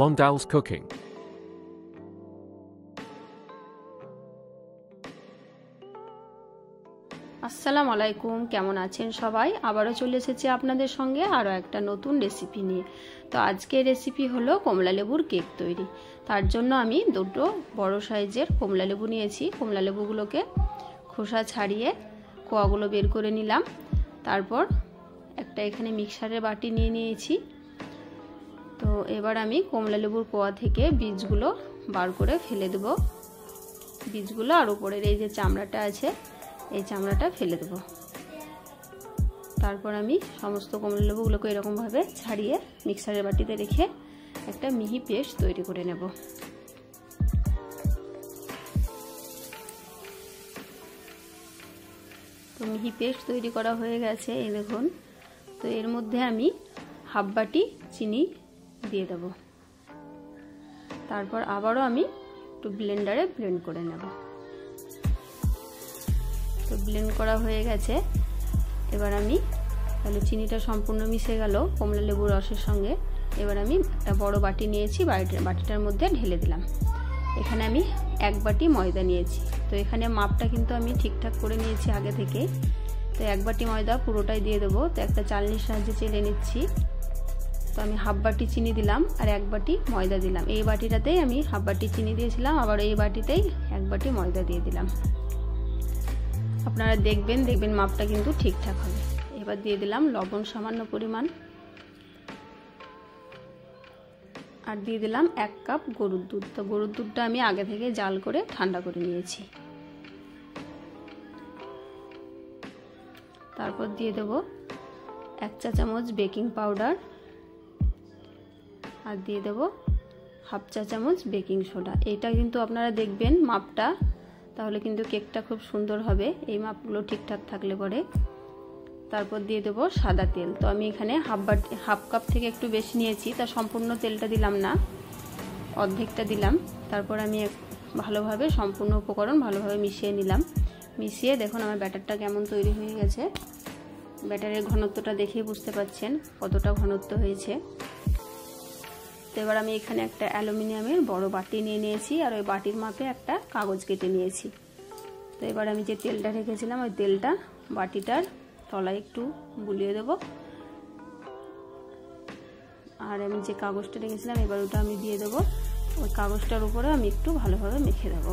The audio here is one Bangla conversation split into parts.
Mondal's Cooking. আসসালামু আলাইকুম, কেমন আছেন সবাই? আবারও চলে এসেছি আপনাদের সঙ্গে আরও একটা নতুন রেসিপি নিয়ে। তো আজকের রেসিপি হলো কমলা লেবুর কেক তৈরি। তার জন্য আমি দুটো বড় সাইজের কমলা লেবু নিয়েছি। কমলা লেবুগুলোকে খোসা ছাড়িয়ে কোয়াগুলো বের করে নিলাম। তারপর একটা এখানে মিক্সারের বাটি নিয়ে নিয়েছি। তো এবার আমি কমলা লেবুর কোয়া থেকে বীজগুলো বার করে ফেলে দেব। বীজগুলো আর উপরের এই যে চামড়াটা আছে, এই চামড়াটা ফেলে দেব। তারপর আমি সমস্ত কমলা লেবুগুলোকে এরকমভাবে ছাড়িয়ে মিক্সারের বাটিতে রেখে একটা মিহি পেস্ট তৈরি করে নেব। তো মিহি পেস্ট তৈরি করা হয়ে গেছে, এই দেখুন। তো এর মধ্যে আমি হাফ বাটি চিনি দিয়ে দেব। তারপর আবারও আমি একটু ব্লেন্ডারে ব্লেন্ড করে নেব। তো ব্লেন্ড করা হয়ে গেছে। এবার আমি তাহলে চিনিটা সম্পূর্ণ মিশে গেল কমলা লেবুর রসের সঙ্গে। এবার আমি একটা বড় বাটি নিয়েছি, বাটিটার মধ্যে ঢেলে দিলাম। এখানে আমি এক বাটি ময়দা নিয়েছি। তো এখানে মাপটা কিন্তু আমি ঠিকঠাক করে নিয়েছি আগে থেকে। তো এক বাটি ময়দা পুরোটাই দিয়ে দেবো। তো একটা চালনির সাহায্যে চেলে নিচ্ছি। তো আমি হাফ বাটি চিনি দিলাম আর এক বাটি ময়দা দিলাম। এই বাটিটাতেই আমি হাফ বাটি চিনি দিয়েছিলাম, আবার এই বাটিতেই এক বাটি ময়দা দিয়ে দিলাম। আপনারা দেখবেন মাপটা কিন্তু ঠিকঠাক হবে। এবার দিয়ে দিলাম লবণ সামান্য পরিমাণ, আর দিয়ে দিলাম 1 কাপ গরুর দুধ। তো গরুর দুধটা আমি আগে থেকে জাল করে ঠান্ডা করে নিয়েছি। তারপর দিয়ে দেব 1 চা চামচ বেকিং পাউডার, আর দিয়ে দেব হাফ চা চামচ বেকিং সোডা। এটা কিন্তু আপনারা দেখবেন মাপটা, তাহলে কিন্তু কেকটা খুব সুন্দর হবে এই মাপগুলো ঠিকঠাক থাকলে পরে। তারপর দিয়ে দেব সাদা তেল। তো আমি এখানে হাফ কাপ থেকে একটু বেশি নিয়েছি, তা সম্পূর্ণ তেলটা দিলাম না, অর্ধেকটা দিলাম। তারপর আমি ভালোভাবে সম্পূর্ণ উপকরণ ভালোভাবে মিশিয়ে নিলাম। মিশিয়ে দেখুন আমার ব্যাটারটা কেমন তৈরি হয়ে গেছে। ব্যাটারের ঘনত্বটা দেখেই বুঝতে পারছেন কতটা ঘনত্ব হয়েছে। তো এবার আমি এখানে একটা অ্যালুমিনিয়ামের বড় বাটি নিয়ে নিয়েছি, আর ওই বাটির মাপে একটা কাগজ কেটে নিয়েছি। তো এবার আমি যে তেলটা রেখেছিলাম ওই তেলটা বাটিটার তলায় একটু বুলিয়ে দেব, আর আমি যে কাগজটা রেখেছিলাম এবার ওটা আমি দিয়ে দেবো। ওই কাগজটার উপরে আমি একটু ভালোভাবে মেখে দেব।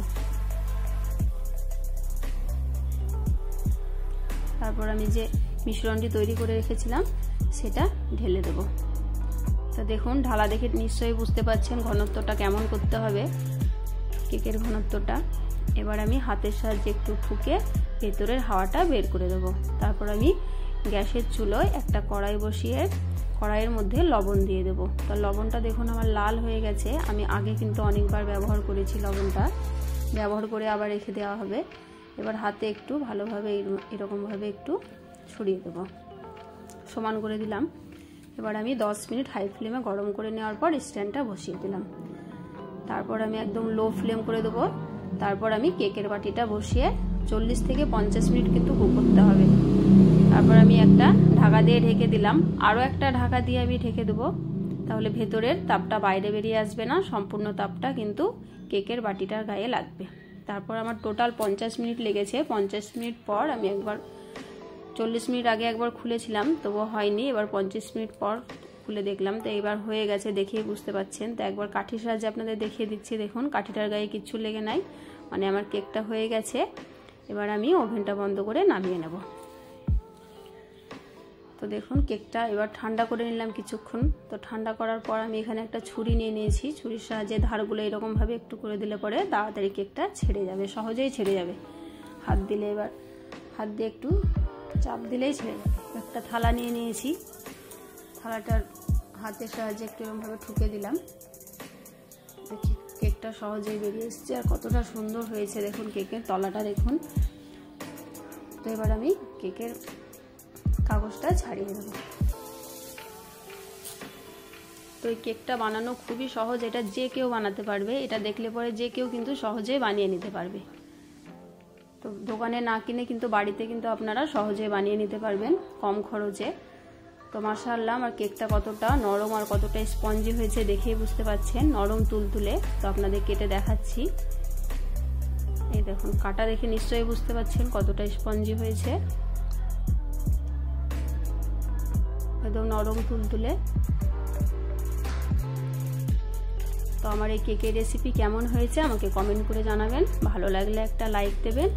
তারপর আমি যে মিশ্রণটি তৈরি করে রেখেছিলাম সেটা ঢেলে দেব। তো দেখুন ঢালা দেখে নিশ্চয়ই বুঝতে পারছেন ঘনত্বটা কেমন করতে হবে, কেকের ঘনত্বটা। এবার আমি হাতের সাহায্যে একটু ঠুকে ভেতরের হাওয়াটা বের করে দেব। তারপর আমি গ্যাসের চুলোয় একটা কড়াই বসিয়ে কড়াইয়ের মধ্যে লবণ দিয়ে দেব। তো লবণটা দেখুন আমার লাল হয়ে গেছে। আমি আগে কিন্তু অনেকবার ব্যবহার করেছি, লবণটা ব্যবহার করে আবার রেখে দেওয়া হবে। এবার হাতে একটু ভালোভাবে এরকমভাবে একটু ছড়িয়ে দেব, সমান করে দিলাম। এবার আমি 10 মিনিট হাই ফ্লেমে গরম করে নেওয়ার পর স্ট্যান্ডটা বসিয়ে দিলাম। তারপর আমি একদম লো ফ্লেম করে দেবো। তারপর আমি কেকের বাটিটা বসিয়ে 40 থেকে 50 মিনিট কিন্তু কুক করতে হবে। তারপর আমি একটা ঢাকা দিয়ে ঢেকে দিলাম, আরও একটা ঢাকা দিয়ে আমি ঢেকে দেবো। তাহলে ভেতরের তাপটা বাইরে বেরিয়ে আসবে না, সম্পূর্ণ তাপটা কিন্তু কেকের বাটিটার গায়ে লাগবে। তারপর আমার টোটাল 50 মিনিট লেগেছে। 50 মিনিট পর আমি একবার 40 মিনিট আগে একবার খুলেছিলাম, তবুও হয়নি। এবার 50 মিনিট পর খুলে দেখলাম, তো এবার হয়ে গেছে, দেখেই বুঝতে পাচ্ছেন। তো একবার কাঠির সাহায্যে আপনাদের দেখিয়ে দিচ্ছি। দেখুন কাঠিটার গায়ে কিচ্ছু লেগে নাই, মানে আমার কেকটা হয়ে গেছে। এবার আমি ওভেনটা বন্ধ করে নামিয়ে নেব। তো দেখুন কেকটা এবার ঠান্ডা করে নিলাম কিছুক্ষণ। তো ঠান্ডা করার পর আমি এখানে একটা ছুরি নিয়ে নিয়েছি। ছুরির সাহায্যে ধারগুলো এরকমভাবে একটু করে দিলে পরে তাড়াতাড়ি কেকটা ছেড়ে যাবে, সহজেই ছেড়ে যাবে। হাত দিলে এবার হাত দিয়ে একটু চাপ দিলেই ছেড়ে যাবে। একটা থালা নিয়ে নিয়েছি, থালাটার হাতের সাহায্যে একটু এরকমভাবে ঠুকে দিলাম। দেখি কেকটা সহজেই বেরিয়ে এসছে, আর কতটা সুন্দর হয়েছে দেখুন কেকের তলাটা দেখুন। তো এবার আমি কেকের কাগজটা ছাড়িয়ে দেব। তো এই কেকটা বানানো খুবই সহজ, এটা যে কেউ বানাতে পারবে। এটা দেখলে পরে যে কেউ কিন্তু সহজেই বানিয়ে নিতে পারবে। তো দোকানে না কিনে কিন্তু বাড়িতে কিন্তু আপনারা সহজে বানিয়ে নিতে পারবেন কম খরচে। তো মাশাআল্লাহ আমার কেকটা কতটা নরম আর কতটা স্পঞ্জি হয়েছে দেখেই বুঝতে পাচ্ছেন, নরম তুলতুলে। তো আপনাদের কেটে দেখাচ্ছি, এই দেখুন কাটা দেখে নিশ্চয়ই বুঝতে পাচ্ছেন কতটা স্পঞ্জি হয়েছে, একদম নরম তুলতুলে। তো আমার এই কেকের রেসিপি কেমন হয়েছে আমাকে কমেন্ট করে জানাবেন, ভালো লাগলে একটা লাইক দেবেন,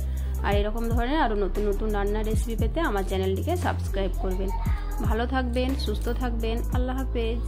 আর এরকম ধরনের আরও নতুন নতুন রান্নার রেসিপি পেতে আমার চ্যানেলটিকে সাবস্ক্রাইব করবেন। ভালো থাকবেন, সুস্থ থাকবেন, আল্লাহ হাফেজ।